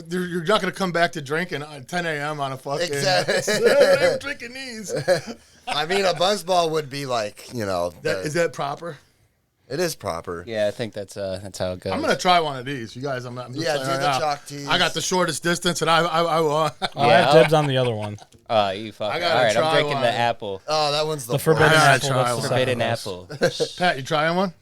you're not going to come back to drinking at 10 a.m. on a fucking. Exactly. I'm drinking these. I mean, a buzzball would be like, Is that proper? It is proper. Yeah, I think that's how it goes. I'm gonna try one of these, you guys. I'm just Do saying right the now. chalk tees. I got the shortest distance, and I I have dibs on the other one. Oh, you fucker. I All gotta right, try I'm drinking one. the apple. Oh, that one's the forbidden I worst. gotta apple. try That's one. the Forbidden second best. apple. Pat, you trying one?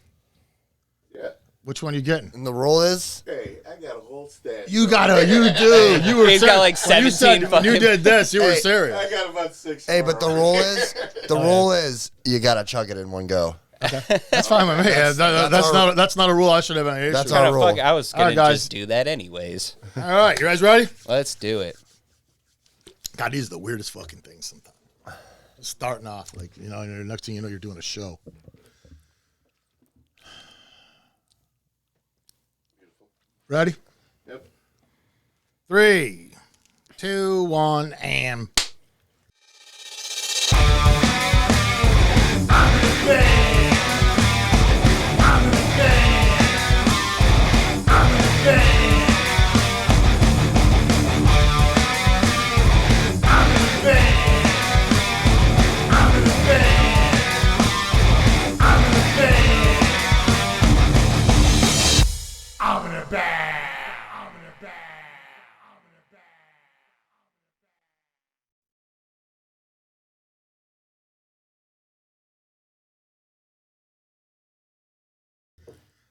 Yeah. Which one you getting? And the roll is? Hey, I got a whole stash. You do. You were He's got like 17 when you fucking- did this, you were Hey. serious. I got about 6. Hey, but the roll is you got to chug it in one go. That's fine with me. That's not a rule I should have any issue. That's with. our Kinda rule. fuck- I was All right, going to guys. just do that anyways. All right, you guys ready? Let's do it. God, these are the weirdest fucking things sometimes. Just starting off, like, and the next thing you know, you're doing a show. Ready? Yep. 3, 2, 1, and.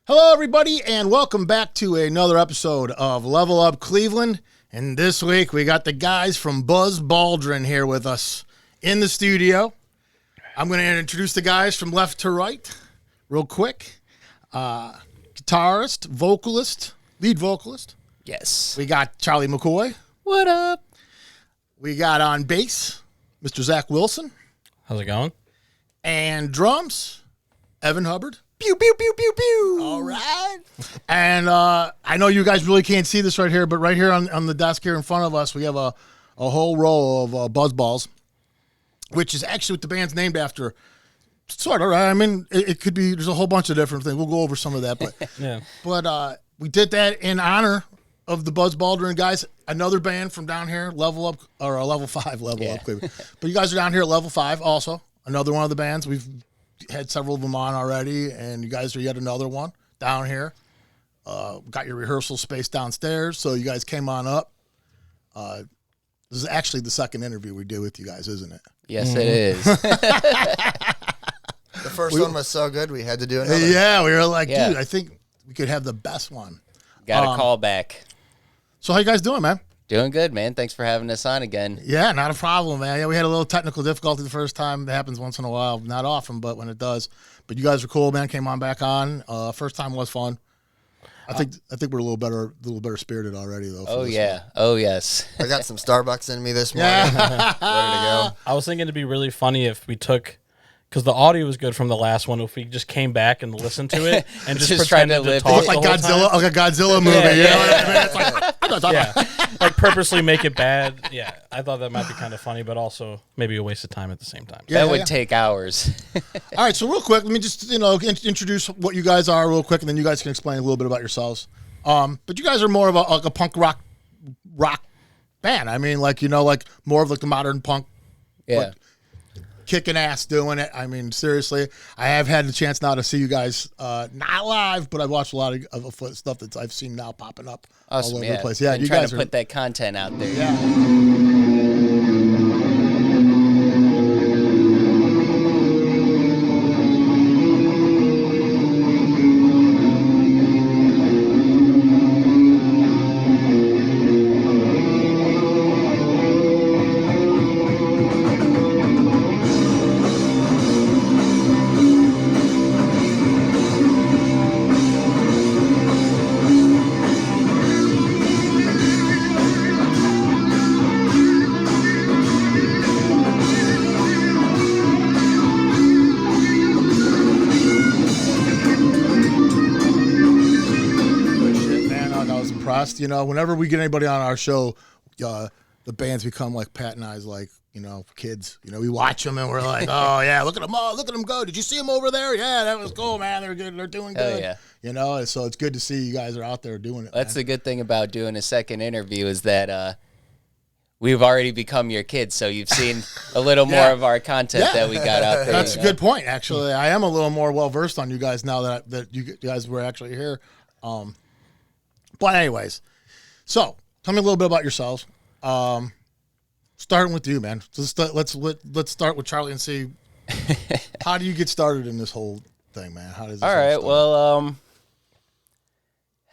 Hello, everybody, and welcome back to another episode of Level Up Cleveland. And this week, we got the guys from Buzz Balldrin here with us in the studio. I'm going to introduce the guys from left to right real quick. Guitarist, vocalist, lead vocalist. Yes. We got Charlie McCoy. What up? We got on bass, Mr. Zack Wilson. How's it going? And drums, Evan Hubbard. Pew, pew, pew, pew, pew. All right. And I know you guys really can't see this right here, but right here on the desk here in front of us, we have a whole row of Buzz Balls, which is actually what the band's named after. Sort of, right? I mean, it could be, there's a whole bunch of different things. We'll go over some of that. But Yeah. but we did that in honor of the Buzz Balldrin guys, another band from down here, Level Up, or Level 5, Level Up Cleveland. But you guys are down here at Level 5 also, another one of the bands. We've had several of them on already, and you guys are yet another one down here. Got your rehearsal space downstairs, so you guys came on up. This is actually the second interview we do with you guys, isn't it? Yes, it is. The first one was so good, we had to do another. Yeah, we were like, Yeah. dude, I think we could have the best one. Got a call back. So how you guys doing, man? Doing good, man. Thanks for having us on again. Yeah, not a problem, man. Yeah, we had a little technical difficulty the first time. That happens once in a while. Not often, but when it does. But you guys are cool, man. Came on back on. First time was fun. I think we're a little better spirited already, though. Oh, yeah. Oh, yes. I got some Starbucks in me this morning. Yeah. Ready to go. I was thinking it'd be really funny if we took, because the audio was good from the last one, if we just came back and listened to it and just, Just trying pretended to to live talk Like the whole Godzilla, time. like a Godzilla movie. Yeah, you yeah, know what I mean? It's like, I'm not talking Yeah, about- like purposely make it bad. Yeah, I thought that might be kind of funny, but also maybe a waste of time at the same time. Yeah, That would yeah. take hours. All right, so real quick, let me just introduce what you guys are real quick, and then you guys can explain a little bit about yourselves. But you guys are more of a punk rock band. I mean, like more of like the modern punk, Yeah. kicking ass doing it. I mean, seriously, I have had the chance now to see you guys not live, but I've watched a lot of stuff that I've seen now popping up Awesome, all over yeah. the place. Yeah, Been you trying guys to are. put that content out there. Yeah. Shit, man, I was impressed. Whenever we get anybody on our show, the bands become like Pat and I's like, for kids. We watch them and we're like, oh yeah, look at them all, look at them go. Did you see them over there? Yeah, that was cool, man. They're good. They're doing good. yeah. And so it's good to see you guys are out there doing it. That's man. the good thing about doing a second interview is that we've already become your kids, so you've seen a little more of our content that we got out there. That's a good point, actually. I am a little more well-versed on you guys now that you guys were actually here. But anyways, so tell me a little bit about yourselves. Starting with you, man. So let's start with Charlie and see how do you get started in this whole thing, man? How does this All all right, start? well,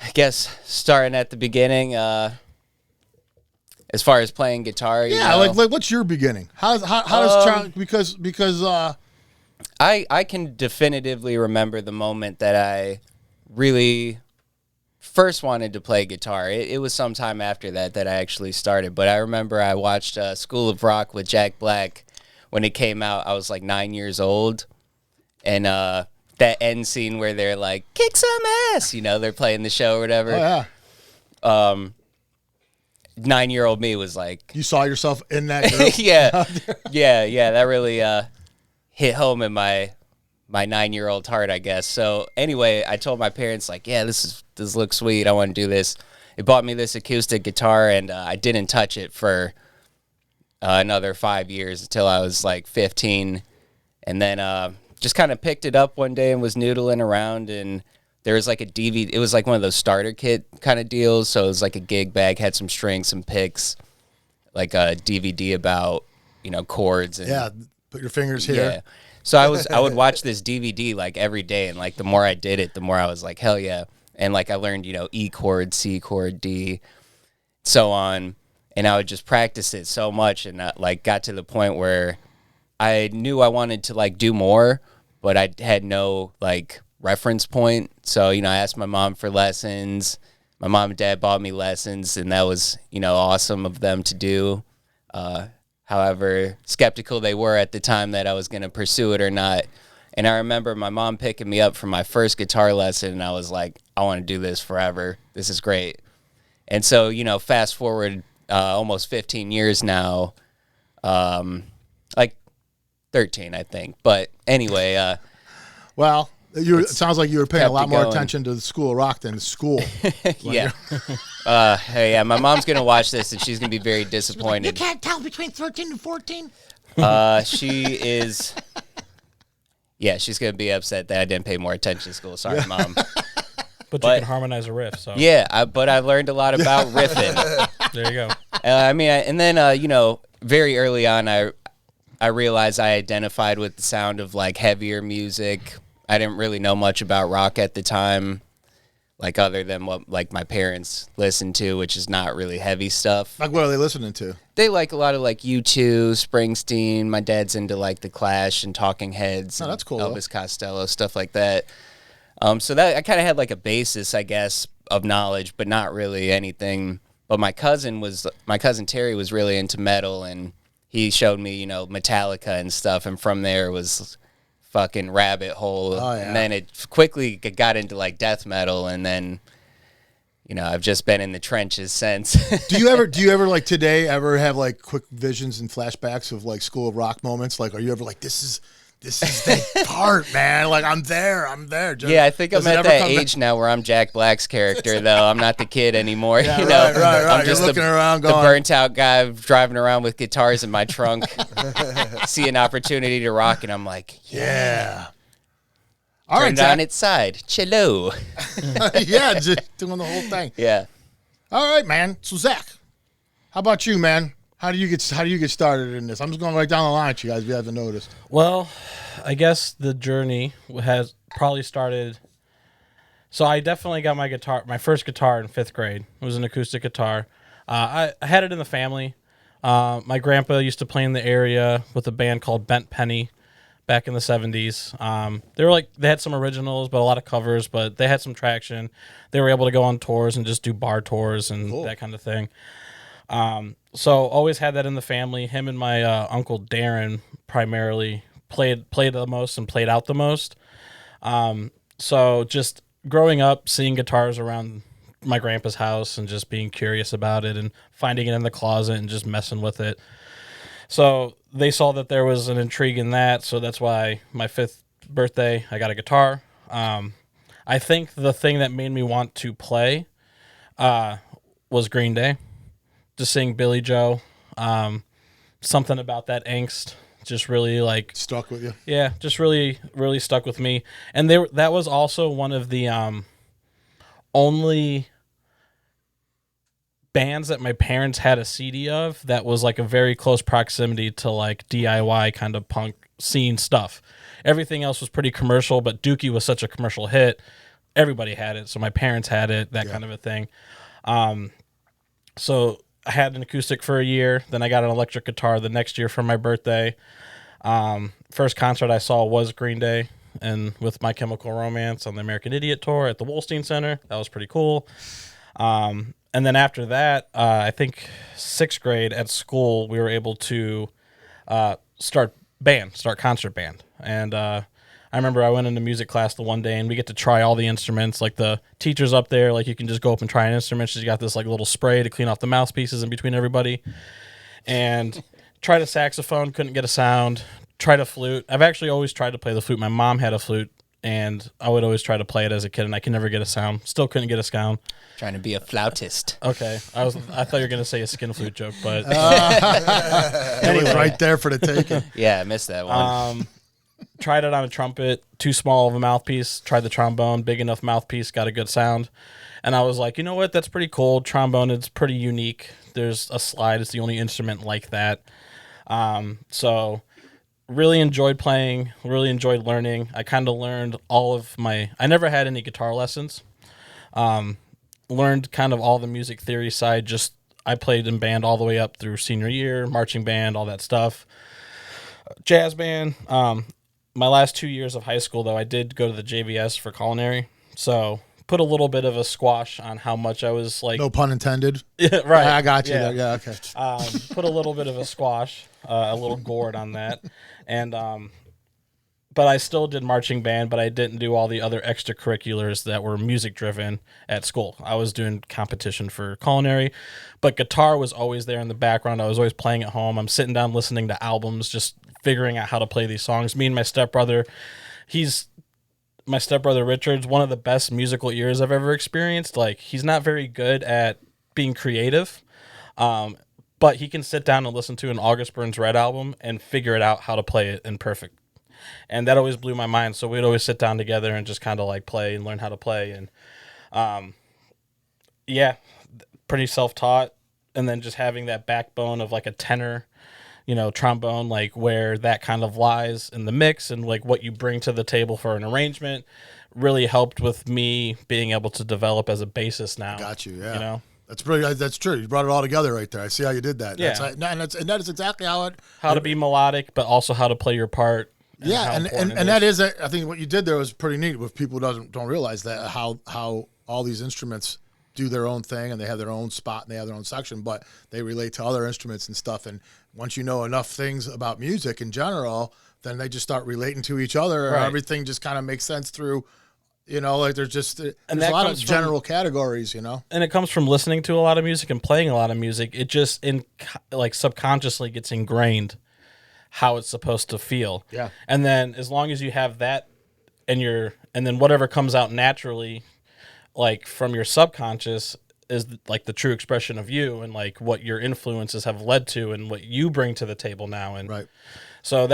I guess starting at the beginning, as far as playing guitar, yeah, like what's your beginning? How does Charlie because I can definitively remember the moment that I really first wanted to play guitar. It was sometime after that I actually started, but I remember I watched School of Rock with Jack Black when it came out. I was like 9 years old, and that end scene where they're like, kick some ass, they're playing the show or whatever. oh yeah, 9-year-old me was like, you saw yourself in that group? yeah, that really hit home in my 9-year-old heart, I guess. So anyway, I told my parents, like, yeah, this looks sweet. I want to do this. They bought me this acoustic guitar, and I didn't touch it for another 5 years until I was like 15. And then just kind of picked it up one day and was noodling around, and there was like a DVD. It was like one of those starter kit kind of deals. So it was like a gig bag, had some strings, some picks, like a DVD about, chords. And, Yeah, put your fingers here. yeah. So I would watch this DVD like every day, and like the more I did it, the more I was like, hell yeah. And like I learned, E chord, C chord, D, so on. And I would just practice it so much, and I like got to the point where I knew I wanted to like do more, but I had no like reference point. So, I asked my mom for lessons. My mom and dad bought me lessons, and that was, awesome of them to do. However skeptical they were at the time that I was going to pursue it or not. And I remember my mom picking me up for my first guitar lesson, and I was like, I want to do this forever. This is great. And so, fast forward almost 15 years now, like 13, I think. But anyway. Well, it sounds like you were paying a kept lot it more going. attention to the School of Rock than school. Yeah. Hey, yeah, my mom's going to watch this, and she's going to be very disappointed. You can't tell between 13 and 14? She is... Yeah, she's going to be upset that I didn't pay more attention to school. Sorry, Mom. But you can harmonize a riff. So Yeah, but I learned a lot about riffing. there you go. And then, very early on, I realized I identified with the sound of, like, heavier music. I didn't really know much about rock at the time, like, other than what, like, my parents listened to, which is not really heavy stuff. Like, what are they listening to? They like a lot of, like, U2, Springsteen. My dad's into, like, The Clash and Talking Heads. Oh, And that's cool, though. Elvis Costello, stuff like that. So that I kind of had, like, a basis, I guess, of knowledge, but not really anything. But my cousin Terry was really into metal, and he showed me, Metallica and stuff. And from there was fucking rabbit hole. Oh, yeah. And then it quickly got into, like, death metal, and then... I've just been in the trenches since. Do you ever like today ever have like quick visions and flashbacks of like School of Rock moments? Like, are you ever like, this is that part, man? Like, I'm there. Yeah, I think I'm Does it at ever that come age now where I'm Jack Black's character, though. I'm not the kid anymore. Yeah, right. I'm You're just looking around the going, burnt out guy driving around with guitars in my trunk. See an opportunity to rock, and I'm like, yeah. All turn right, it on Zack. its side. Cello. Yeah, just doing the whole thing. Yeah. All right, man. So Zach, how about you, man? How do you get started in this? I'm just going right down the line, you guys, if you haven't noticed. Well, I guess the journey has probably started. So I definitely got my first guitar in 5th grade. It was an acoustic guitar. I had it in the family. My grandpa used to play in the area with a band called Bent Penny back in the 70s. They had some originals, but a lot of covers, but they had some traction. They were able to go on tours and just do bar tours and that kind of thing. So always had that in the family. Him and my uncle Darren primarily played the most and played out the most. So just growing up, seeing guitars around my grandpa's house and just being curious about it and finding it in the closet and just messing with it. So they saw that there was an intrigue in that, so that's why my 5th birthday I got a guitar. I think the thing that made me want to play was Green Day. Just seeing Billy Joe. Something about that angst just really like Stuck with you. yeah, just really really stuck with me. And that was also one of the only bands that my parents had a CD of that was like a very close proximity to like DIY kind of punk scene stuff. Everything else was pretty commercial, but Dookie was such a commercial hit. Everybody had it, so my parents had it, that kind of a thing. So I had an acoustic for a year, then I got an electric guitar the next year for my birthday. First concert I saw was Green Day and with My Chemical Romance on the American Idiot tour at the Wolstein Center. That was pretty cool. And then after that, I think 6th grade at school, we were able to start concert band. And I remember I went into music class the one day and we get to try all the instruments. Like the teacher's up there, like you can just go up and try an instrument. She's got this like little spray to clean off the mouthpieces in between everybody. And tried a saxophone, couldn't get a sound. Tried a flute. I've actually always tried to play the flute. My mom had a flute and I would always try to play it as a kid and I could never get a sound. Still couldn't get a sound. Trying to be a flautist. Okay. I thought you were going to say a skin flute joke, but It was right there for the taking. Yeah, I missed that one. tried it on a trumpet, too small of a mouthpiece. Tried the trombone, big enough mouthpiece, got a good sound. And I was like, you know what? That's pretty cool. Trombone is pretty unique. There's a slide. It's the only instrument like that. So really enjoyed playing, really enjoyed learning. I kind of learned I never had any guitar lessons. Learned kind of all the music theory side. Just I played in band all the way up through senior year, marching band, all that stuff. Jazz band. My last 2 years of high school, though, I did go to the JVS for culinary. So put a little bit of a squash on how much I was like. No pun intended. Right. I got you Yeah. there. Yeah, okay. Put a little bit of a squash, a little gourd on that. And but I still did marching band, but I didn't do all the other extracurriculars that were music driven at school. I was doing competition for culinary, but guitar was always there in the background. I was always playing at home. I'm sitting down listening to albums, just figuring out how to play these songs. Me and my stepbrother, Richard's one of the best musical ears I've ever experienced. Like, he's not very good at being creative, but he can sit down and listen to an August Burns Red album and figure it out how to play it in perfect. And that always blew my mind. So we'd always sit down together and just kind of like play and learn how to play. And pretty self-taught. And then just having that backbone of like a tenor, trombone, like where that kind of lies in the mix and like what you bring to the table for an arrangement really helped with me being able to develop as a bassist now. Got you, yeah. That's true. You brought it all together right there. I see how you did that. Yeah. And that is exactly how to be melodic, but also how to play your part. Yeah, and that is, I think what you did there was pretty neat. With people don't realize that how all these instruments do their own thing and they have their own spot and they have their own section, but they relate to other instruments and stuff. And once you know enough things about music in general, then they just start relating to each other, and everything just kind of makes sense through. Like there's a lot of general categories, And it comes from listening to a lot of music and playing a lot of music. It just subconsciously gets ingrained how it's supposed to feel. Yeah. And then as long as you have that and then whatever comes out naturally, like from your subconscious is like the true expression of you and like what your influences have led to and what you bring to the table now. And right. So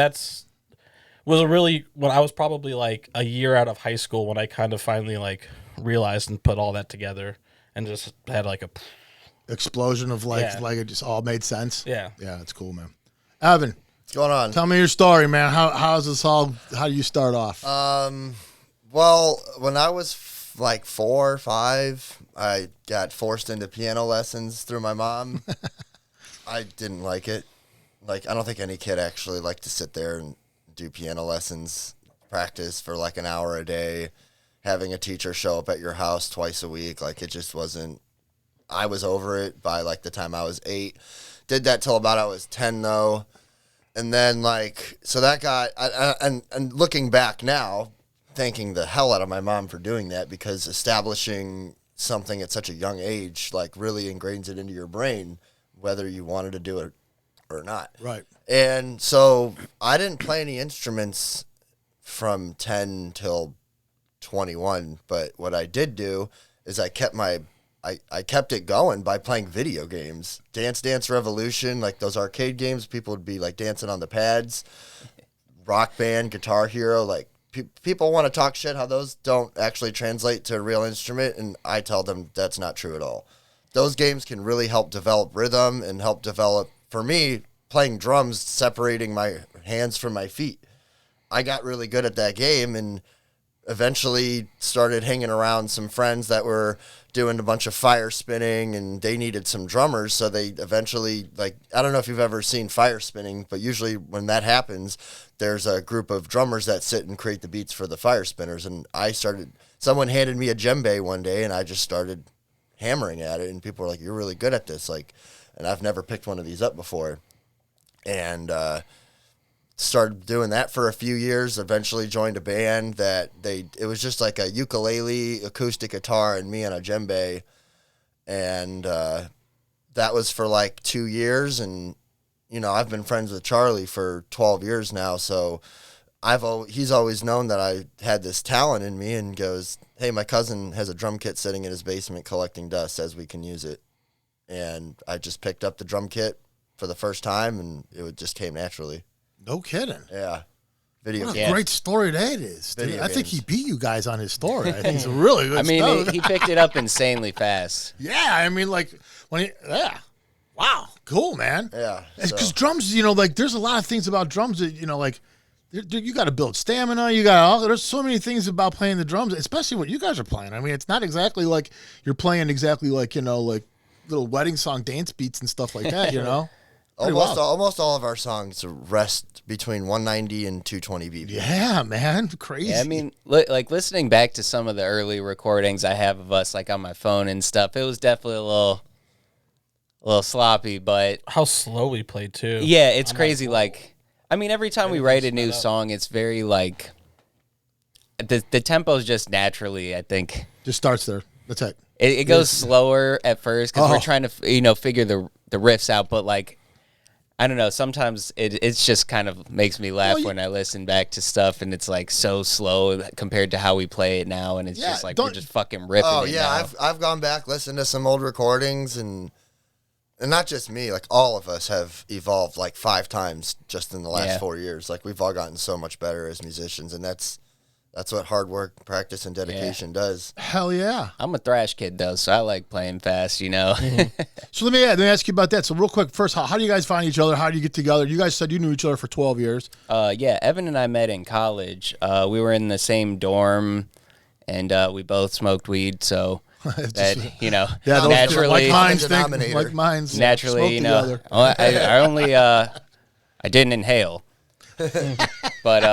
when I was probably like a year out of high school when I kind of finally like realized and put all that together and just had like a explosion of like it just all made sense. Yeah. Yeah, it's cool, man. Evan, What's going on? tell me your story, man. How's this all? How do you start off? Well, when I was like 4 or 5, I got forced into piano lessons through my mom. I didn't like it. Like, I don't think any kid actually liked to sit there and do piano lessons, practice for like an hour a day, having a teacher show up at your house twice a week. Like, it just wasn't. I was over it by like the time I was 8. Did that till about I was 10 though. And then so that got, and looking back now, thanking the hell out of my mom for doing that, because establishing something at such a young age, like really ingrains it into your brain, whether you wanted to do it or not. Right. And so I didn't play any instruments from 10 till 21, but what I did do is I kept it going by playing video games. Dance Dance Revolution, like those arcade games, people would be like dancing on the pads. Rock Band, Guitar Hero, like people want to talk shit how those don't actually translate to a real instrument, and I tell them that's not true at all. Those games can really help develop rhythm and help develop, for me, playing drums, separating my hands from my feet. I got really good at that game and eventually started hanging around some friends that were doing a bunch of fire spinning, and they needed some drummers. So they eventually, like, I don't know if you've ever seen fire spinning, but usually when that happens, there's a group of drummers that sit and create the beats for the fire spinners. And someone handed me a djembe one day, and I just started hammering at it, and people were like, "You're really good at this." Like, and I've never picked one of these up before. And, started doing that for a few years, eventually joined a band that it was just like a ukulele, acoustic guitar, and me on a djembe. And that was for like 2 years. And, you know, I've been friends with Charlie for 12 years now. So he's always known that I had this talent in me, and goes, "Hey, my cousin has a drum kit sitting in his basement collecting dust, says we can use it." And I just picked up the drum kit for the first time, and it just came naturally. No kidding. Yeah. What a games. great story that is. Dude. Video I think he games. beat you guys on his story. I think it's really good I mean, stuff. he picked it up insanely fast. Yeah, I mean, like, wow, cool, man. Yeah. Because drums, you know, like, there's a lot of things about drums that, you know, like, you got to build stamina. There's so many things about playing the drums, especially what you guys are playing. I mean, it's not exactly like you're playing exactly like, you know, like little wedding song dance beats and stuff like that, you know? Almost all of our songs rest between 190 and 220 BPM. Yeah, man. Crazy. Yeah, I mean, like listening back to some of the early recordings I have of us, like on my phone and stuff, it was definitely a little sloppy, but How slow we played too. yeah, it's crazy. Like, I mean, every time we write a new sped up. song, it's very like the tempo's just naturally, I think. Just starts there. That's it. It goes slower at first because we're trying to, you know, figure the riffs out, but like, I don't know. Sometimes it's just kind of makes me laugh when I listen back to stuff, and it's like so slow compared to how we play it now, and it's just like we're just fucking ripping. Oh it yeah, now. I've gone back, listened to some old recordings, and not just me, like all of us have evolved like 5 times just in the last 4 years. Like we've all gotten so much better as musicians, and that's what hard work, practice, and dedication does. Hell yeah. I'm a thrash kid though, so I like playing fast. You know. So let me ask you about that. So real quick, first, how do you guys find each other? How do you get together? You guys said you knew each other for 12 years. Yeah, Evan and I met in college. We were in the same dorm, and we both smoked weed. So that, you know, Yeah, those naturally, like minds think, denominator. like minds naturally, smoke you know, together. I only I didn't inhale, but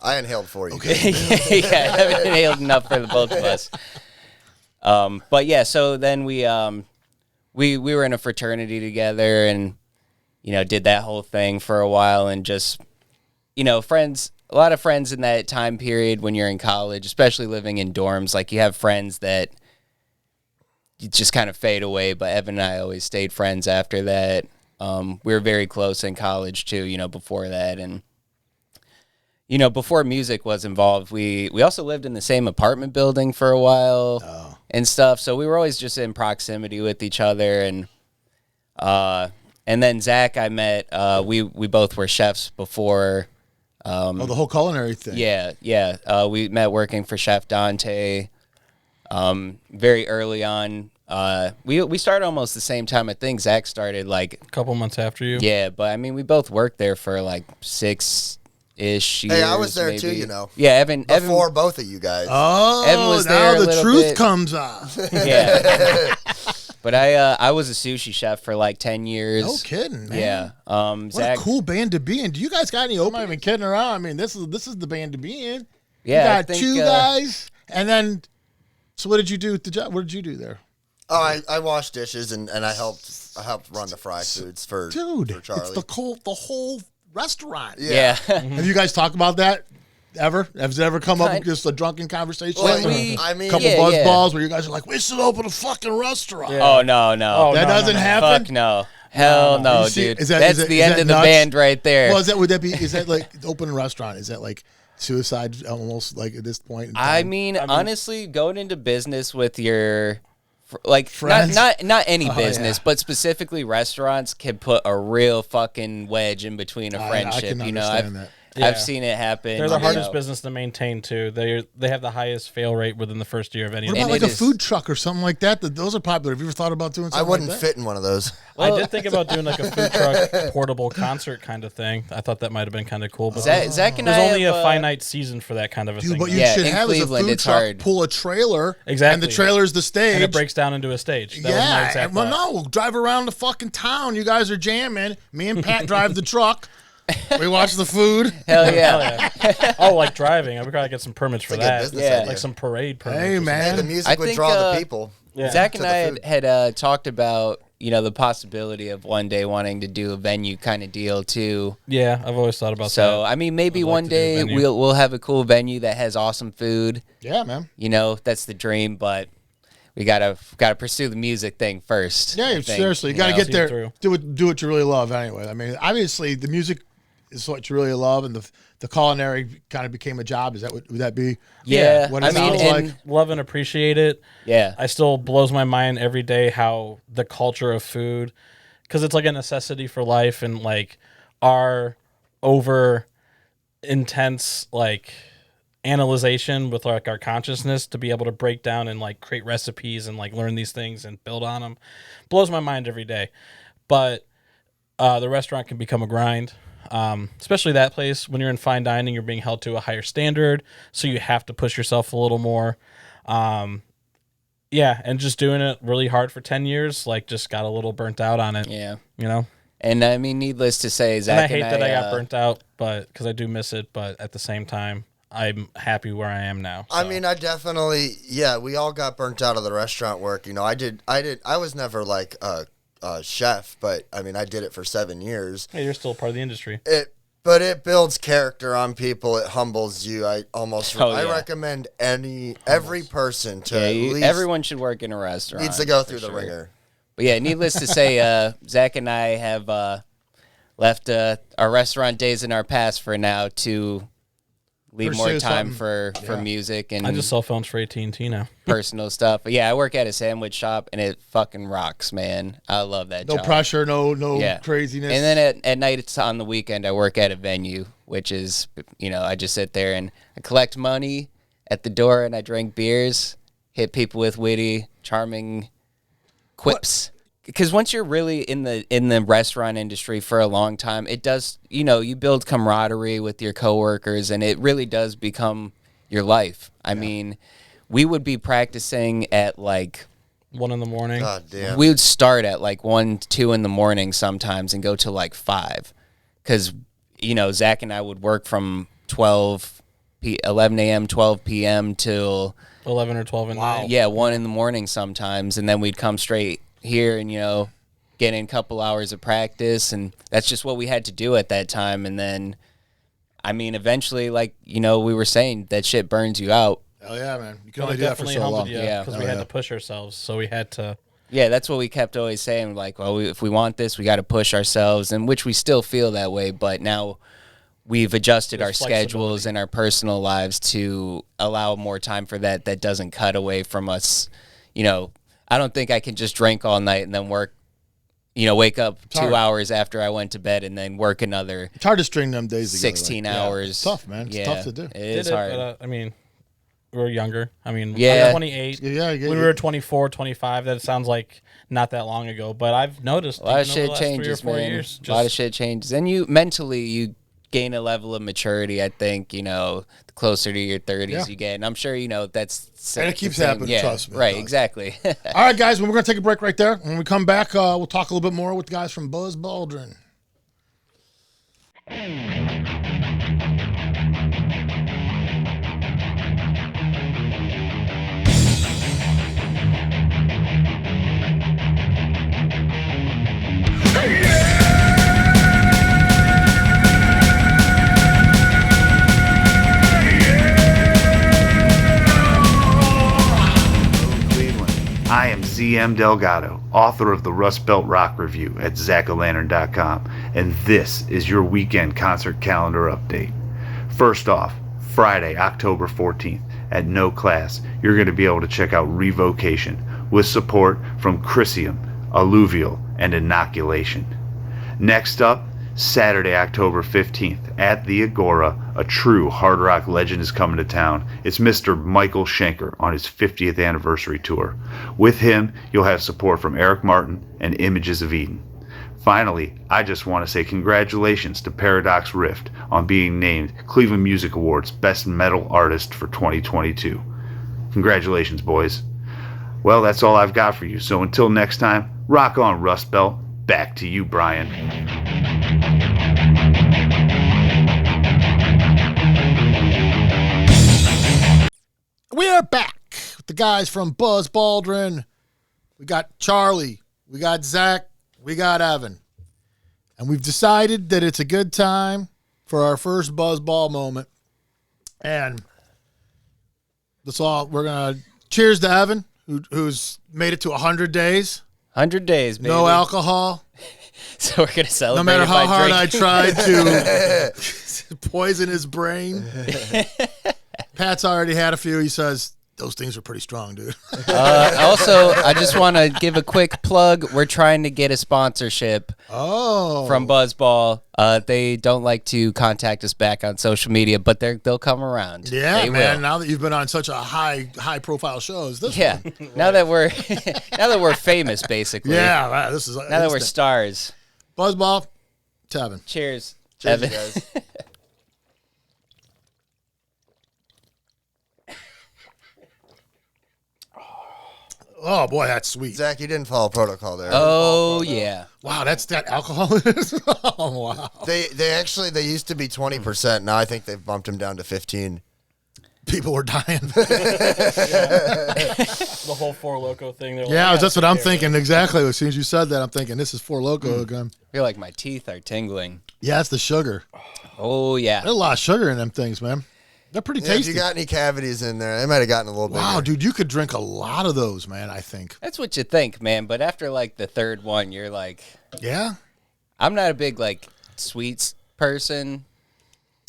I inhaled for you. yeah, I haven't inhaled enough for the both of us. But yeah, so then we were in a fraternity together, and you know, did that whole thing for a while, and just, you know, a lot of friends in that time period when you're in college, especially living in dorms, like you have friends that you just kind of fade away. But Evan and I always stayed friends after that. We were very close in college too, you know, before that. And, you know, before music was involved, we also lived in the same apartment building for a while and stuff. So we were always just in proximity with each other. And then Zack, I met, we both were chefs before. The whole culinary thing. Yeah. We met working for Chef Dante very early on. We started almost the same time. I think Zack started like A couple months after you. yeah, but I mean we both worked there for like 6-ish years. Hey, I was there maybe. too, you know. Yeah, Evan Before both of you guys. Oh, Evan was there now a the little truth bit. comes out. Yeah. But I was a sushi chef for like 10 years. No kidding, man. Yeah. What Zack, a cool band to be in. Do you guys got any? I'm not even kidding around. I mean, this is the band to be in. yeah, You I got think, 2 guys, and then. So what did you do at the job? What did you do there? Oh, I washed dishes and I helped run the fry foods for Dude, for Charlie. it's the whole restaurant. yeah. Have you guys talked about that ever? Has it ever come up Kind- just a drunken conversation? Well, we- I mean, couple yeah, buzz yeah. balls where you guys are like, we should open a fucking restaurant. Oh no. Oh, That no, doesn't no. happen. Fuck no. Hell no, You see- dude. is that- That's is that- the is end that of the nuts? band right there. Well, is that like open a restaurant? Is that like suicide almost like at this point in time? I mean, honestly, going into business with your like Friends? not any business, yeah. but specifically restaurants can put a real fucking wedge in between a I friendship. can You know, understand that. Yeah. I've seen it happen. They're the you hardest know. business to maintain too. They have the highest fail rate within the first year of any. What And about like it a is- food truck or something like that? Those are popular. Have you ever thought about doing I something wouldn't like that? fit in one of those. I did think about doing like a food truck portable concert kind of thing. I thought that might have been kind of cool, but Zach and there's I only have, a finite season for that kind of a Dude, thing. what you Yeah, should in have is a Cleveland, food it's truck hard. pull a trailer, Exactly. and the trailer's the stage. and it breaks down into a stage. That was my Yeah, exact well, thought. no, drive around the fucking town. You guys are jamming. Me and Pat drive the truck. We watch the food. Hell yeah. Hell yeah. Oh, like driving. I would probably get some permits for It's a good that. business Yeah. idea. Like some parade permits. Hey, or something. man. Hey, the music I would think, draw the people. Yeah. Zach to and the I food. had talked about, you know, the possibility of one day wanting to do a venue kind of deal too. Yeah, I've always thought about So that. I mean, maybe I'd like one to do a day venue. we'll have a cool venue that has awesome food. Yeah, man. You know, that's the dream, but we gotta pursue the music thing first. Yeah, I think, seriously, you you got to know? get See it there. through. Do what you really love. Anyway, I mean, obviously, the music is what you really love, and the culinary kind of became a job. Is that would that be? Yeah, What I it mean, sounds and- like. Love and appreciate it. yeah, I still blows my mind every day how the culture of food, because it's like a necessity for life, and like our over intense like analyzation with like our consciousness to be able to break down and like create recipes and like learn these things and build on them blows my mind every day. But the restaurant can become a grind. Especially that place when you're in fine dining, you're being held to a higher standard, so you have to push yourself a little more. Yeah, and just doing it really hard for 10 years, like just got a little burnt out on it. yeah. You know, And I mean, needless to say, Zach and I hate that I got uh, burnt out, but because I do miss it. But at the same time, I'm happy where I am now. I so. mean, I definitely, yeah, we all got burnt out of the restaurant work. You know, I was never like a chef, but I mean, I did it for 7 years. Hey, you're still part of the industry. But it builds character on people. It humbles you. I yeah. recommend every person to Yeah, at least everyone should work in a restaurant. needs to go for through the sure. ringer. But yeah, needless to say, Zach and I have left our restaurant days in our past for now to leave more Pursue time something. for music and I just sell phones for AT&T now. personal stuff. But yeah, I work at a sandwich shop and it fucking rocks, man. I love that No job. pressure, no Yeah. craziness. And then at night, it's on the weekend, I work at a venue, which is, you know, I just sit there and I collect money at the door and I drink beers, hit people with witty, charming quips. Because once you're really in the restaurant industry for a long time, it does, you know, you build camaraderie with your coworkers and it really does become your life. I mean, we would be practicing at like 1 a.m. God damn. we would start at like 1, 2 in the morning sometimes and go to like 5. Because, you know, Zach and I would work from 11 a.m., 12 p.m. till, 11 or 12 at night. yeah, 1 in the morning sometimes. And then we'd come straight here and, you know, get in a couple hours of practice. And that's just what we had to do at that time. And then, I mean, eventually, like, you know, we were saying, that shit burns you out. Hell yeah, man. You can Well, only it do that for definitely so humbled long. you Yeah. because Oh, we had yeah. to push ourselves, so we had to. Yeah, that's what we kept always saying. Like, well, if we want this, we got to push ourselves, and which we still feel that way. But now we've adjusted our There's schedules flexibility. and our personal lives to allow more time for that. That doesn't cut away from us. You know, I don't think I can just drink all night and then work. You know, wake up 2 hard. hours after I went to bed and then work another It's hard to string them days together. 16 like, yeah. hours. It's tough, man. It's tough to do. It is did it, hard. but, I mean, we were younger. I mean, Yeah. I'm 28. Yeah, I get when we you. were 24, 25, that sounds like not that long ago. But I've noticed A lot of even over shit the last changes, 3 or 4 man. years. A lot of shit changes, and you mentally you gain a level of maturity. I think you know the closer to your 30s Yeah. you get, and I'm sure you know that's And it the keeps same. happening, Yeah, trust me, it right? does. Exactly. All right, guys, we're going to take a break right there. When we come back, we'll talk a little bit more with the guys from Buzz Balldrin. Cleveland. I am Z ZM Delgado, author of the Rust Belt Rock Review at ZackO'Lantern.com, and this is your weekend concert calendar update. First off, Friday, October 14th, at No Class, you're going to be able to check out Revocation with support from Chrysium, Alluvial, and Inoculation. Next up, Saturday, October 15th, at the Agora, a true hard rock legend is coming to town. It's Mr. Michael Schenker on his 50th anniversary tour. With him, you'll have support from Eric Martin and Images of Eden. Finally, I just want to say congratulations to Paradox Rift on being named Cleveland Music Awards Best Metal Artist for 2022. Congratulations, boys. Well, that's all I've got for you, so until next time, rock on, Rust Belt. Back to you, Brian. We are back with the guys from Buzz Balldrin. We got Charlie, we got Zack, we got Evan. And we've decided that it's a good time for our first Buzz Ball moment. And we're going to cheers to Evan, who's made it to 100 days. 100 days, baby. No alcohol. So we're going to celebrate. No matter how hard drinking. I tried to poison his brain. Pat's already had a few. He says, those things are pretty strong, dude. Also, I just want to give a quick plug. We're trying to get a sponsorship from Buzzball. They don't like to contact us back on social media, but they'll come around. Yeah, they man. will. Now that you've been on such a high profile shows, this Yeah. one. Now that we're famous, basically. Yeah, wow, this is Now that we're stars. Buzzball, Tevin. Cheers, Cheers, Evan. you guys. Oh boy, that's sweet. Zach, you didn't follow protocol there. Oh yeah. Wow, that's that alcohol is. Oh wow. They used to be 20%. Now I think they've bumped them down to 15. People were dying. The whole Four Loko thing. They're Yeah, like, that's what I'm thinking. Exactly. As soon as you said that, I'm thinking this is Four Loko again. I feel like my teeth are tingling. Yeah, it's the sugar. Oh yeah. There's a lot of sugar in them things, man. They're pretty Yeah, if tasty. you got any cavities in there, they might have gotten a little bit. Wow, dude, you could drink a lot of those, man, I think. That's what you think, man. But after like the third one, you're like, Yeah? I'm not a big like sweets person.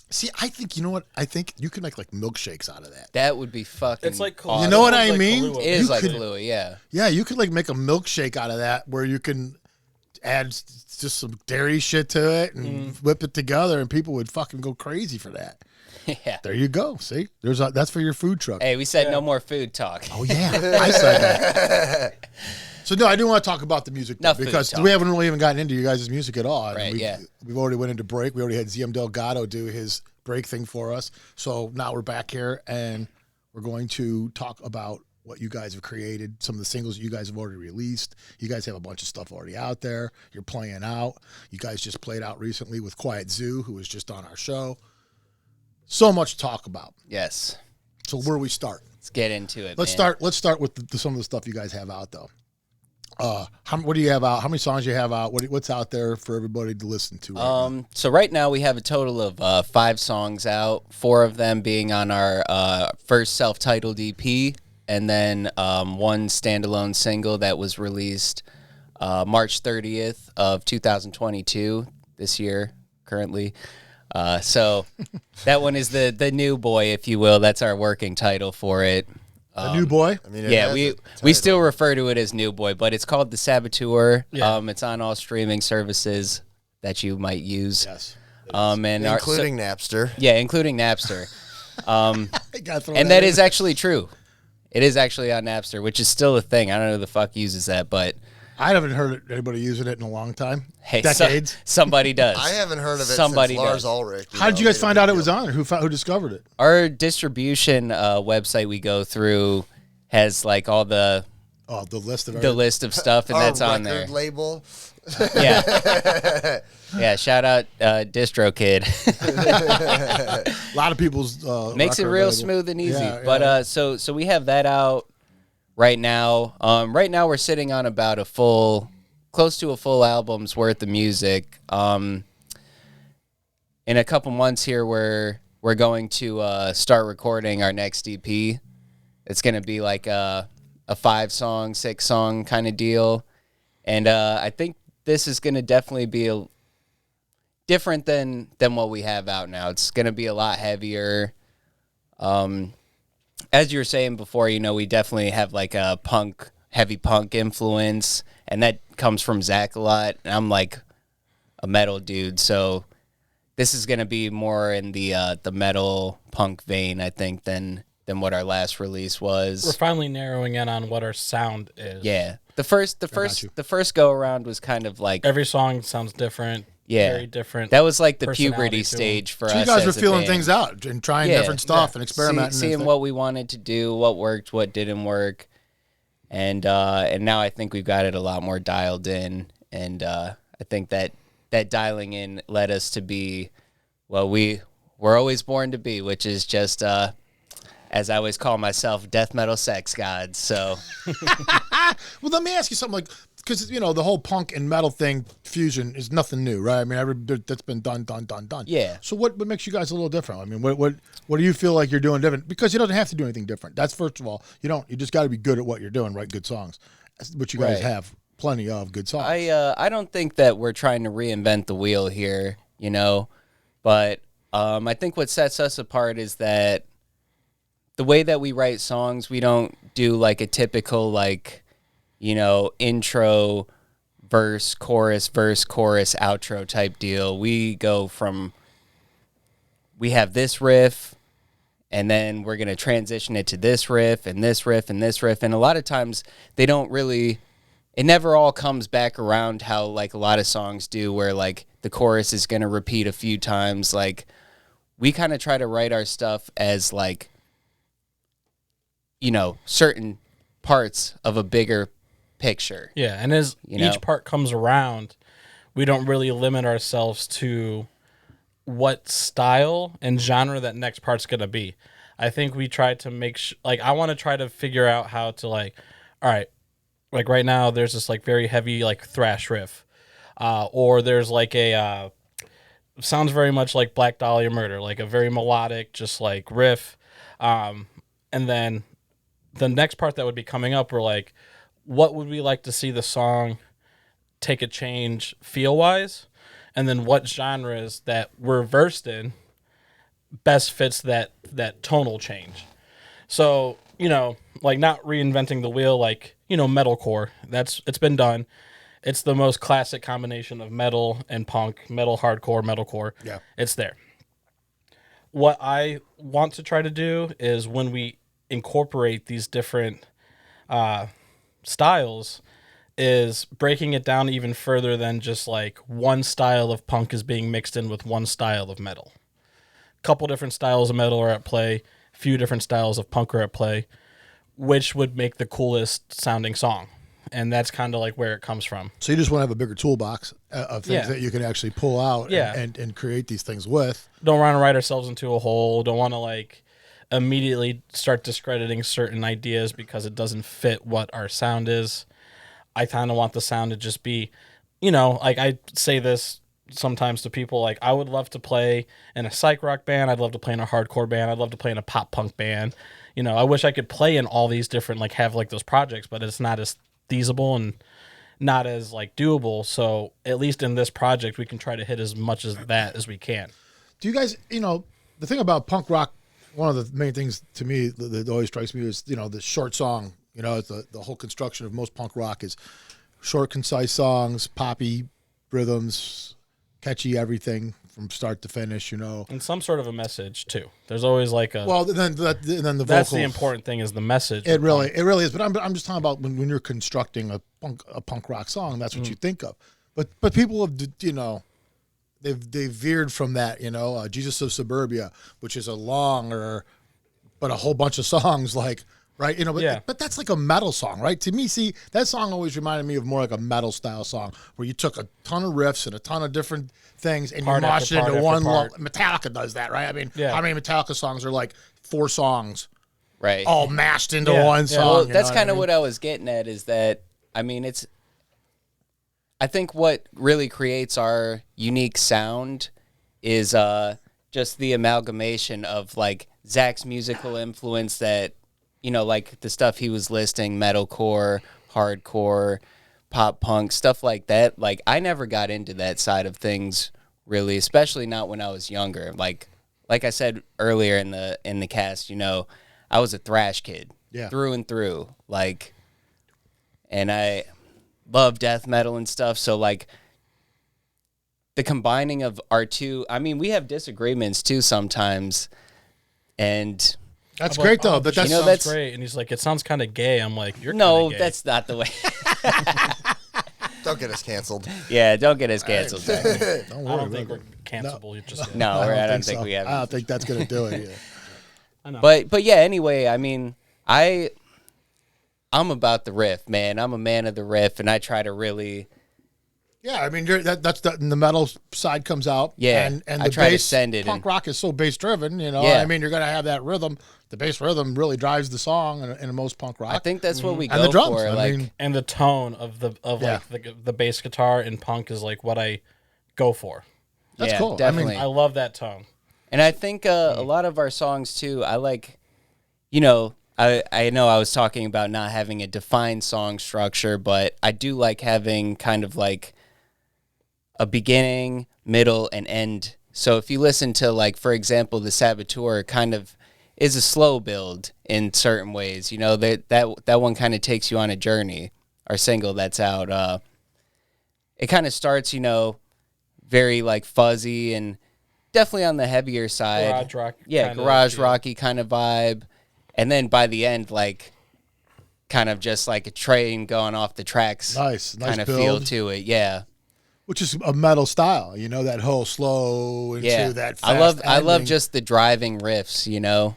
See, I think, you know what? I think you could make like milkshakes out of that. That would be fucking. It's like awesome. You know what It's I like mean? Kahlua. It is You like could- Kahlua, yeah. Yeah, you could like make a milkshake out of that where you can add just some dairy shit to it and whip it together, and people would fucking go crazy for that. Yeah. There you go. See, that's for your food truck. Hey, we said no more food talk. Oh yeah, I said that. So no, I do want to talk about the music though, Enough food because talk. we haven't really even gotten into you guys' music at all. Right, yeah. We've already went into break. We already had ZM Delgado do his break thing for us. So now we're back here and we're going to talk about what you guys have created, some of the singles you guys have already released. You guys have a bunch of stuff already out there. You're playing out. You guys just played out recently with Quiet Zoo, who was just on our show. So much to talk about. Yes. So where do we start? Let's get into it. Let's man. start with some of the stuff you guys have out though. What do you have out? How many songs you have out? What's out there for everybody to listen to? Right now? So right now we have a total of 5 songs out. 4 of them being on our first self-titled EP, and then one standalone single that was released March 30th of 2022 this year currently. So that one is the new boy, if you will. That's our working title for it. A new boy. I mean, it Yeah, has we a we title. still refer to it as New Boy, but it's called The Saboteur. Yeah. It's on all streaming services that you might use. Yes. And including Napster. including Napster. I gotta throw And that in. is actually true. It is actually on Napster, which is still a thing. I don't know who the fuck uses that, but I haven't heard anybody using it in a long time. hey, Decades. somebody does. I haven't heard of it Somebody since Lars does. Ulrich. How did you guys find out it was on there? Who discovered it? Our distribution website we go through has like all the Oh, the list of list of stuff, and Our that's on there. record label. Yeah. Yeah, shout out DistroKid. a lot of people's Makes it record real label. smooth and easy. Yeah, But yeah. so we have that out right now. Right now we're sitting on about close to a full album's worth of music. In a couple months here we're going to start recording our next EP. It's gonna be like a 5-song, 6-song kind of deal. And I think this is going to definitely be different than what we have out now. It's going to be a lot heavier. As you were saying before, we definitely have like a heavy punk influence, and that comes from Zack a lot. And I'm like a metal dude, so this is going to be more in the metal punk vein, I think, than what our last release was. We're finally narrowing in on what our sound is. Yeah. The first go around was kind of like Every song sounds different. Yeah. Very different. That was like the personality puberty to 'em. stage for So us. you guys were as a feeling band. things out and trying different stuff and experimenting. Seeing what we wanted to do, what worked, what didn't work. And now I think we've got it a lot more dialed in. And I think that dialing in led us to be what we're always born to be, which is just as I always call myself, death metal sex gods. So, Well, let me ask you something, like, because the whole punk and metal thing fusion is nothing new, right? I mean, that's been done. Yeah. So what makes you guys a little different? I mean, what do you feel like you're doing different? Because you don't have to do anything different. That's first of all. You don't. You just got to be good at what you're doing. Write good songs, which you guys Right. have plenty of good songs. I don't think that we're trying to reinvent the wheel here, but I think what sets us apart is that the way that we write songs, we don't do like a typical intro, verse, chorus, outro type deal. We go from, we have this riff, and then we're going to transition it to this riff and this riff and this riff. And a lot of times they don't really, it never all comes back around how like a lot of songs do, where like the chorus is going to repeat a few times. Like we kind of try to write our stuff as like, certain parts of a bigger picture. Yeah, and as each part comes around, we don't really limit ourselves to what style and genre that next part's going to be. I think we try to make I want to try to figure out how to all right, like right now there's this like very heavy like thrash riff, or there's like a sounds very much like Black Dahlia Murder, like a very melodic just like riff, and then the next part that would be coming up, we're like, what would we like to see the song take a change feel-wise? And then what genres that we're versed in best fits that tonal change? So, like not reinventing the wheel, like, metalcore. It's been done. It's the most classic combination of metal and punk, metal hardcore, metalcore. Yeah. It's there. What I want to try to do is when we incorporate these different styles, is breaking it down even further than just like one style of punk is being mixed in with one style of metal. Couple different styles of metal are at play, few different styles of punk are at play, which would make the coolest sounding song. And that's kind of like where it comes from. So you just want to have a bigger toolbox of things that you can actually pull out and create these things with. Don't want to write ourselves into a hole. Don't want to like immediately start discrediting certain ideas because it doesn't fit what our sound is. I kind of want the sound to just be, like I say this sometimes to people, like I would love to play in a psych rock band. I'd love to play in a hardcore band. I'd love to play in a pop punk band. I wish I could play in all these different, like have like those projects, but it's not as feasible and not as like doable. So at least in this project, we can try to hit as much as that as we can. Do you guys, the thing about punk rock, one of the main things to me that always strikes me is, the short song. The whole construction of most punk rock is short, concise songs, poppy rhythms, catchy everything from start to finish, And some sort of a message too. There's always like a. Well, then the vocals. That's the important thing, is the message. It really is. But I'm just talking about when you're constructing a punk rock song, that's what you think of. But people have, they've veered from that, Jesus of Suburbia, which is a longer, but a whole bunch of songs like, right? But that's like a metal song, right? To me, see, that song always reminded me of more like a metal style song where you took a ton of riffs and a ton of different things and Part you after mashed it into part one. after part. Metallica does that, right? I mean, how many Metallica songs are like 4 songs, Right. all mashed into one song? Well, you that's know kind of I mean? what I was getting at, is that, I think what really creates our unique sound is just the amalgamation of like Zack's musical influence that you know, like the stuff he was listing, metalcore, hardcore, pop punk, stuff like that. Like I never got into that side of things really, especially not when I was younger. Like I said earlier in the cast, you know, I was a thrash kid through and through. Like, and I love death metal and stuff. So like the combining of our two, I mean, we have disagreements too sometimes, and That's great though. But that that's, sounds great. And he's like, it sounds kind of gay. I'm like, you're no, kinda gay. that's not the way. Don't get us canceled. Yeah, don't get us canceled. Zach. don't I worry don't think about we're it. cancelable. You just No, I don't think so. we have. I don't think that's gonna do it. Yeah. I know. But yeah, anyway, I mean, I'm about the riff, man. I'm a man of the riff, and I try to really. Yeah, I mean that's the metal side comes out. Yeah, and I the try to bass, send it Punk in. rock is so bass driven, you know. Yeah. I mean, you're gonna have that rhythm. The bass rhythm really drives the song in most punk rock. I think that's what we go and the drums. for. I Like, mean, and the tone of Yeah. like the bass guitar in punk is like what I go for. that's yeah, cool. I mean, definitely. I love that tone. And I think a lot of our songs too, I like, you know, I know I was talking about not having a defined song structure, but I do like having kind of like a beginning, middle, and end. So if you listen to, like, for example, The Saboteur kind of is a slow build in certain ways. You know, that one kind of takes you on a journey. Our single that's out, it kind of starts, you know, very like fuzzy and definitely on the heavier side. Garage rock. Yeah, kinda garage feel. rocky kind of vibe. And then by the end, like, kind of just like a train going off the tracks. Nice kind of build. feel to it. Yeah. which is a metal style, you know, that whole slow into Yeah. that fast I love ending. just the driving riffs, you know.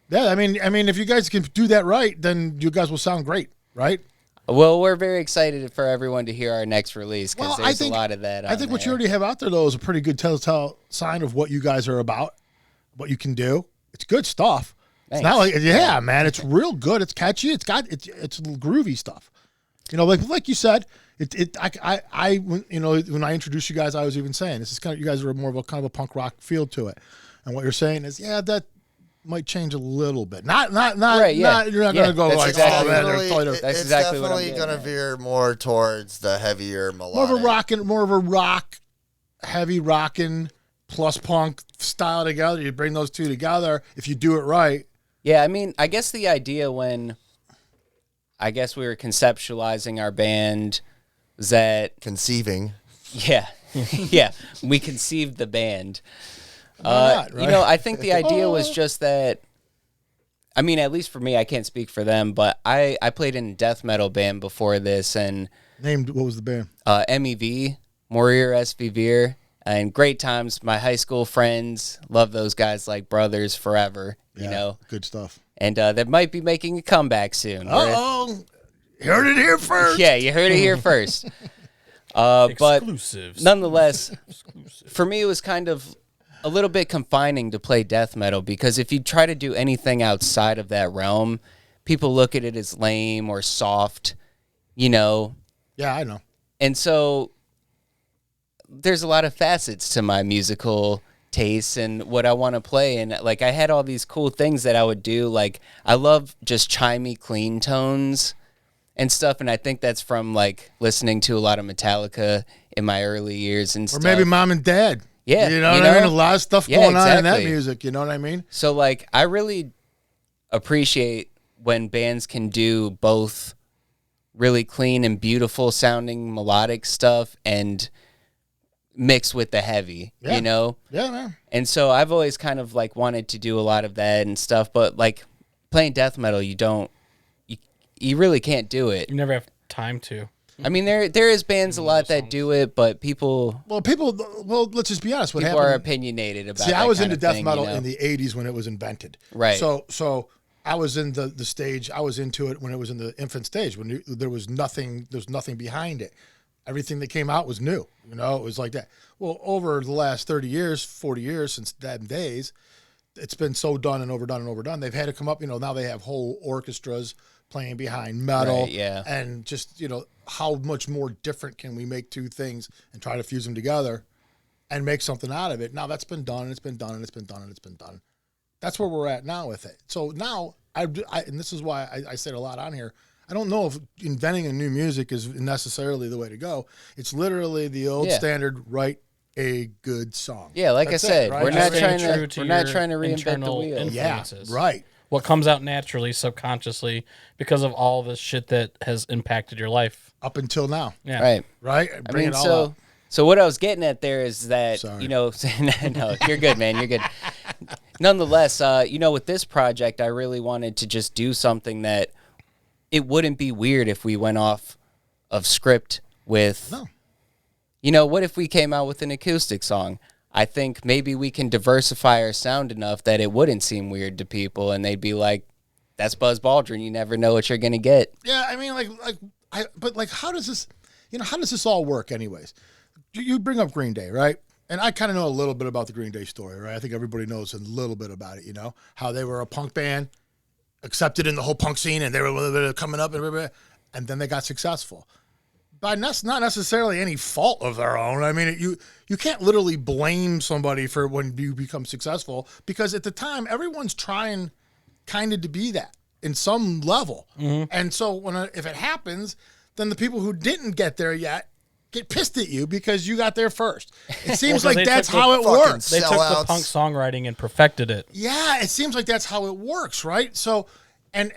Yeah, I mean, if you guys can do that right, then you guys will sound great, right? Well, we're very excited for everyone to hear our next release because Well, I there's think- a lot of that. I think what you already have out there, though, is a pretty good telltale sign of what you guys are about, what you can do. It's good stuff. It's not like, yeah, man, it's real good. It's catchy. It's groovy stuff. You know, like you said, when I introduced you guys, I was even saying this is kind of, you guys are more of a kind of a punk rock feel to it, and what you're saying is, yeah, that might change a little bit. Not Right, yeah. not you're not Yeah, gonna go that's like, exactly oh man, Definitely- they're totally- That's it's exactly what I'm definitely getting gonna at. veer more towards the heavier more melodic. of a rock, heavy rocking plus punk style together. You bring those two together if you do it right. Yeah, I mean, I guess the idea when we were conceptualizing our band was that, Conceiving. yeah, yeah, we conceived the band. not, You right? know, I think the idea was just that, I mean, at least for me, I can't speak for them, but I played in a death metal band before this, and Named, what was the band? MEV, Morir S. Vivir, and great times. My high school friends, love those guys like brothers forever, you Yeah, know. good stuff. And they might be making a comeback soon. We're- Oh, heard it here first. Yeah, you heard it here first. But Exclusives. nonetheless, for me, it was kind of a little bit confining to play death metal because if you try to do anything outside of that realm, people look at it as lame or soft, you know. Yeah, I know. And so there's a lot of facets to my musical tastes and what I want to play. And like I had all these cool things that I would do. Like I love just chimey, clean tones and stuff. And I think that's from like listening to a lot of Metallica in my early years and Or stuff. maybe mom and dad. Yeah, You know you what I mean? know? A lot of stuff Yeah, going on in that exactly. music. You know what I mean? So like I really appreciate when bands can do both really clean and beautiful sounding melodic stuff and mix with the heavy, Yeah. you know? Yeah, man. And so I've always kind of like wanted to do a lot of that and stuff, but like playing death metal, you really can't do it. You never have time to. I mean, there is bands a lot that do it, but people Well, let's just be honest. What are happened? opinionated about. See, I that was kind into of death thing, metal you know? in the '80s when it was invented. Right. So I was in the stage. I was into it when it was in the infant stage, when there was nothing behind it. Everything that came out was new. You know, it was like that. Well, over the last 30 years, 40 years since them days, it's been so done and overdone and overdone. They've had to come up. You know, now they have whole orchestras playing behind metal. Right, yeah. And just, you know, how much more different can we make two things and try to fuse them together and make something out of it? Now that's been done and it's been done and it's been done and it's been done. That's where we're at now with it. So now and this is why I said a lot on here. I don't know if inventing a new music is necessarily the way to go. It's literally the old standard, write a good song. Yeah, like That's I said, right? we're not Staying trying true to reinvent the internal wheel. influences. Right. What comes out naturally, subconsciously, because of all this shit that has impacted your life. Up until now. Yeah. Right. Right? I Bring mean, it all up. so what I was getting at there is that, Sorry. you know, no, you're good, man. You're good. Nonetheless, you know, with this project, I really wanted to just do something that it wouldn't be weird if we went off of script with, you know, what if we came out with an acoustic song? I think maybe we can diversify our sound enough that it wouldn't seem weird to people, and they'd be like, that's Buzz Balldrin. You never know what you're going to get. Yeah, I mean, but how does this all work anyways? You bring up Green Day, right? And I kind of know a little bit about the Green Day story, right? I think everybody knows a little bit about it, you know? How they were a punk band, accepted in the whole punk scene, and they were coming up, and then they got successful. But that's not necessarily any fault of their own. I mean, you can't literally blame somebody for when you become successful, because at the time, everyone's trying kind of to be that in some level. And so if it happens, then the people who didn't get there yet get pissed at you because you got there first. It seems like that's how it works. They took the punk songwriting and perfected it. Yeah, it seems like that's how it works, right? So, and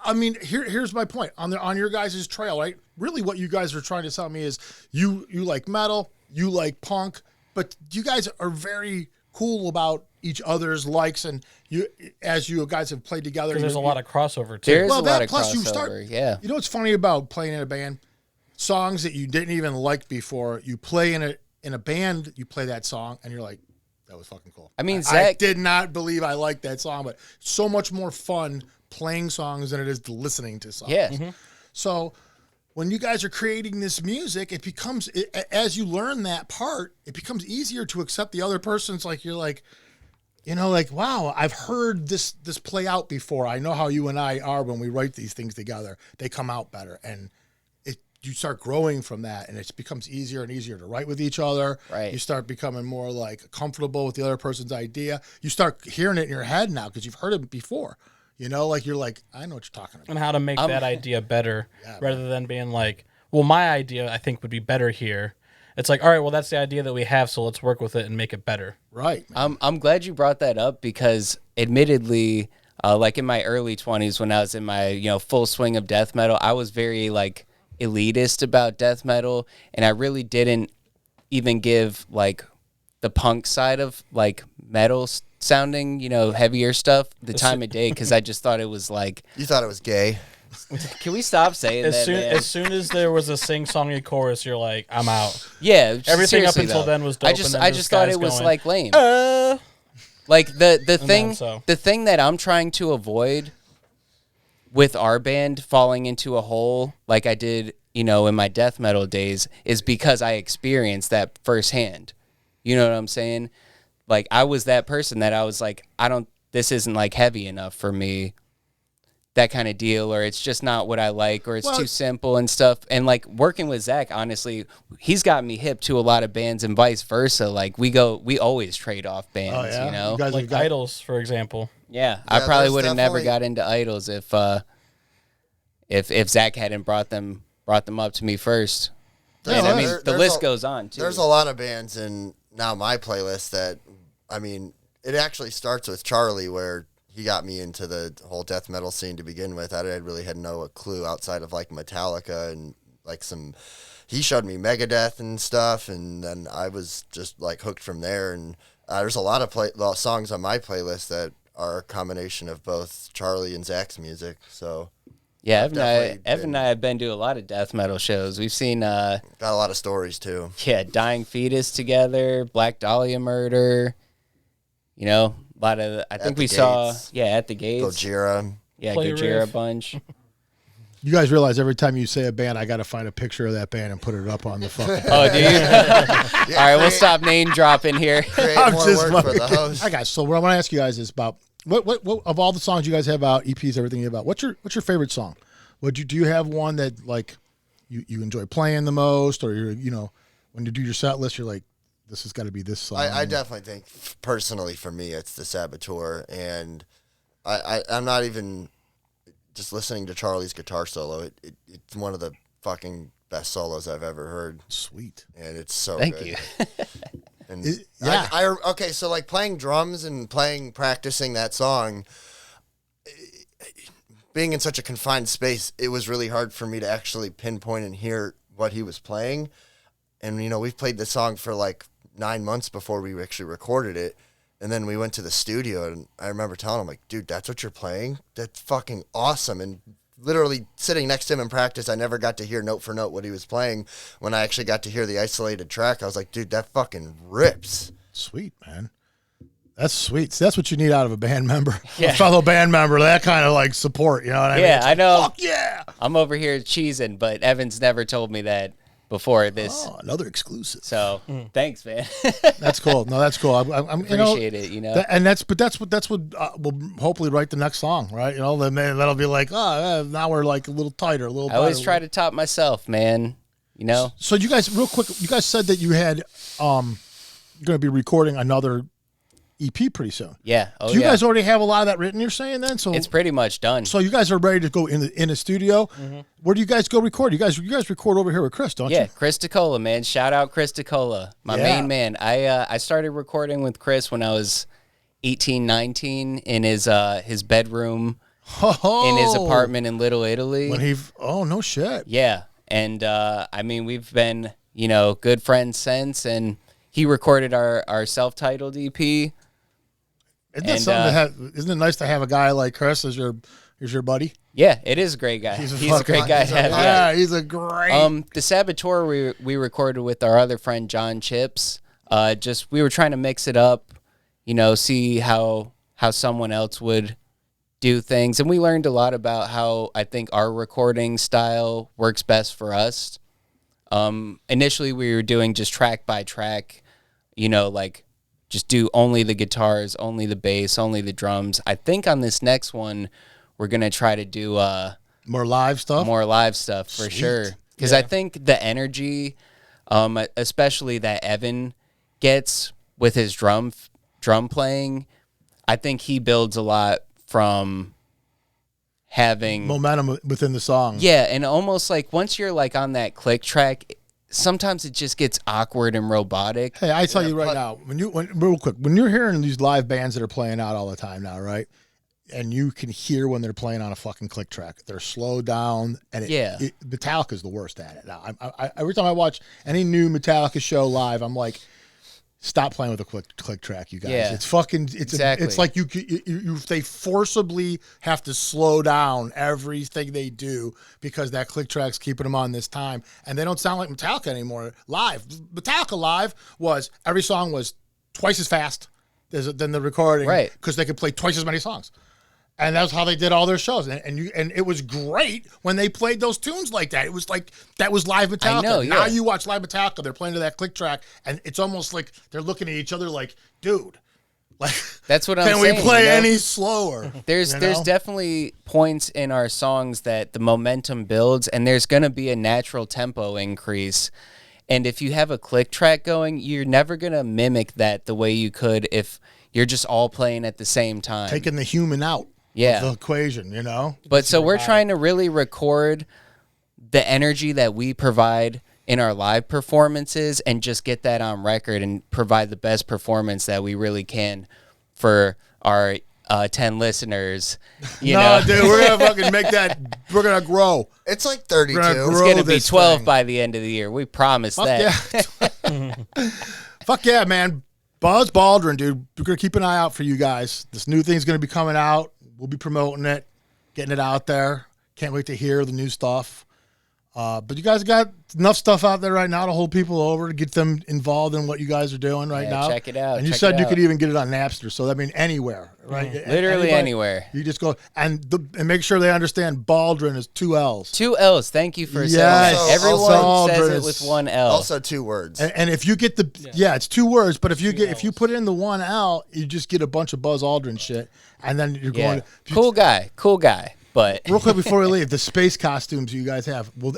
I mean, here's my point on your guys' trail, right? Really, what you guys are trying to tell me is you like metal, you like punk, but you guys are very cool about each other's likes, and you guys have played together. Because there's a lot of crossover too. There's a lot of crossover, You know what's funny about playing in a band? Songs that you didn't even like before, you play in a band, you play that song, and you're like, that was fucking cool. I mean, I Zack did not believe I liked that song, but so much more fun playing songs than it is listening to songs. Yeah. So when you guys are creating this music, it becomes, as you learn that part, it becomes easier to accept the other person's, like, you're like, you know, like, wow, I've heard this play out before. I know how you and I are when we write these things together. They come out better, and you start growing from that, and it becomes easier and easier to write with each other. Right. You start becoming more like comfortable with the other person's idea. You start hearing it in your head now because you've heard it before. You know, like, you're like, I know what you're talking about. And how to make that idea better, rather than being like, well, my idea I think would be better here. It's like, all right, well, that's the idea that we have, so let's work with it and make it better. Right. I'm glad you brought that up, because admittedly, like in my early 20s when I was in my, you know, full swing of death metal, I was very like elitist about death metal, and I really didn't even give like the punk side of like metal sounding, you know, heavier stuff the time of day, because I just thought it was like, You thought it was gay. can we stop saying that, man? As soon as there was a sing-songy chorus, you're like, I'm out. Yeah, Everything up seriously, until though. then was dope. I and just then thought this it was guy's like lame. going, Like the then thing that I'm trying to avoid with our band falling into a hole like I did, you know, in my death metal days, is because I experienced that firsthand. You know what I'm saying? Like, I was that person that I was like, this isn't like heavy enough for me, that kind of deal, or it's just not what I like, or it's too simple and stuff. And like working with Zack, honestly, he's got me hip to a lot of bands, and vice versa. Like we always trade off bands, you know? You guys like have got, Idols, for example. Yeah, I probably there's would have never definitely- got into Idols if Zack hadn't brought them up to me first. Yeah, And I mean, there- the there's list a- goes on too. There's a lot of bands in now my playlist that, I mean, it actually starts with Charlie, where he got me into the whole death metal scene to begin with. I really had no clue outside of like Metallica and like he showed me Megadeth and stuff, and then I was just like hooked from there. And there's a lot of songs on my playlist that are a combination of both Charlie and Zach's music. So yeah, definitely Evan and I have been to a lot of death metal shows. We've seen got a lot of stories too. Dying Fetus together, Black Dahlia Murder. You know, a lot of I think the we saw Gates. at the Gates. Gojira. Yeah, Play Gojira Riff. bunch. you guys realize every time you say a band, I got to find a picture of that band and put it up on the fucking. Oh, do you? All right, we'll stop name dropping here. Create I'm more just work for fucking- the host. I got so what I want to ask you guys is about what of all the songs you guys have out, EPs, everything you have out. What's your favorite song? Do you have one that like you enjoy playing the most, or you know, when you do your set list, you're like, this has got to be this song? I definitely think, personally, for me, it's the Saboteur, and I'm not even just listening to Charlie's guitar solo, it's one of the fucking best solos I've ever heard. Sweet. And it's so Thank good. you. And yeah. Okay, so like playing drums and practicing that song, being in such a confined space, it was really hard for me to actually pinpoint and hear what he was playing. And, you know, we've played this song for like 9 months before we actually recorded it. And then we went to the studio, and I remember telling him, like, dude, that's what you're playing? That's fucking awesome. And literally sitting next to him in practice, I never got to hear note for note what he was playing. When I actually got to hear the isolated track, I was like, dude, that fucking rips. Sweet, man. That's sweet. See, that's what you need out of a band member, a fellow band member, that kind of like support. You know what I mean? Yeah, It's I like, know. Fuck yeah. I'm over here cheesing, but Evan's never told me that before this. Oh, another exclusive. So thanks, man. That's cool. No, that's cool. I'm Appreciate it. You know, and that's what we'll hopefully write the next song, right? You know, then that'll be like, now we're like a little tighter, a little. I always tighter. try to top myself, man. You know. So you guys, real quick, you guys said that you had going to be recording another EP pretty soon. Yeah. Oh, Do you yeah. guys already have a lot of that written? You're saying then, so It's pretty much done. so you guys are ready to go in a studio. Mm-hmm. Where do you guys go record? You guys record over here with Chris, don't Yeah, you? Chris DeCola, man. Shout out Chris DeCola, my Yeah. main man. I started recording with Chris when I was 18, 19 in his bedroom in his apartment in Little Italy. When he, no shit. Yeah, and I mean we've been good friends since, and he recorded our self-titled EP. Isn't that And, something to have? Isn't it nice to have a guy like Chris as your buddy? Yeah, it is a great guy. He's a great guy to have. Yeah. He's a great. The Saboteur we recorded with our other friend John Chips. We were trying to mix it up, see how someone else would do things, and we learned a lot about how I think our recording style works best for us. Initially we were doing just track by track, like just do only the guitars, only the bass, only the drums. I think on this next one we're gonna try to do more live stuff. more live stuff for Sweet. sure, because I think the energy, especially that Evan gets with his drum playing, I think he builds a lot from having momentum within the song. Yeah, and almost like once you're like on that click track, sometimes it just gets awkward and robotic. Hey, I tell you right now, real quick, when you're hearing these live bands that are playing out all the time now, right? And you can hear when they're playing on a fucking click track. They're slowed down, and Metallica's the worst at it. Now, I every time I watch any new Metallica show live, I'm like, stop playing with a click track, you guys. Yeah. It's fucking. It's like they forcibly have to slow down everything they do because that click track's keeping them on this time, and they don't sound like Metallica anymore live. Metallica live was every song was twice as fast than the recording, right? Because they could play twice as many songs. And that's how they did all their shows, and it was great when they played those tunes like that. It was like that was live Metallica. I know, yeah. Now you watch live Metallica, they're playing to that click track, and it's almost like they're looking at each other like, "Dude, like that's what I'm saying. Can we play any slower?" There's definitely points in our songs that the momentum builds, and there's gonna be a natural tempo increase. And if you have a click track going, you're never gonna mimic that the way you could if you're just all playing at the same time, Taking the human out. Yeah. Of the equation, But so we're trying to really record the energy that we provide in our live performances and just get that on record and provide the best performance that we really can for our 10 listeners. You know? Dude, we're gonna fucking make that. We're gonna grow. It's like 32. We're It's gonna going to be this 12 thing. by the end of the year. We promise that. Yeah. Fuck yeah, man. Buzz Balldrin, dude. We're gonna keep an eye out for you guys. This new thing's gonna be coming out. We'll be promoting it, getting it out there. Can't wait to hear the new stuff. But you guys got enough stuff out there right now to hold people over, to get them involved in what you guys are doing right now. Check it out. And you check said it you out. could even get it on Napster. So that means anywhere, right? Literally Anybody, anywhere. You just go and make sure they understand Baldrin is 2 L's. 2 L's. Thank you for Yes. saying that. Also- Everyone also- says it with 1 L. Also 2 words. And if you get it's 2 words, but if you put in the 1 L, you just get a bunch of Buzz Aldrin shit, and then you're Yeah. going. Cool guy. But Real quick before we leave, the space costumes you guys have. Will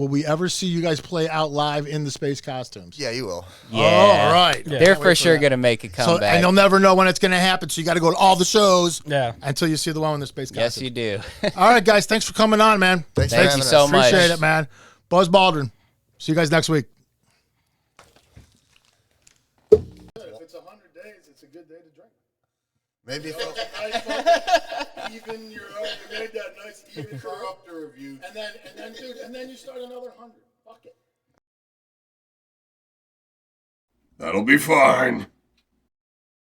we ever see you guys play out live in the space costumes? Yeah, you will. yeah, Oh, all right. Yeah. they're Can't wait for sure that. going to make a So, comeback. and you'll never know when it's going to happen. So you got to go to all the shows. Yeah. Until you see the one with the space costumes. Yes, you do. All right, guys. Thanks for coming on, man. Thanks for Thank having you us. so much. Appreciate it, man. Buzz Balldrin. See you guys next week. If it's 100 days, it's a good day to drink. Maybe if Even you made that nice even corruptor review. And then you start another 100. Fuck it. That'll be fine.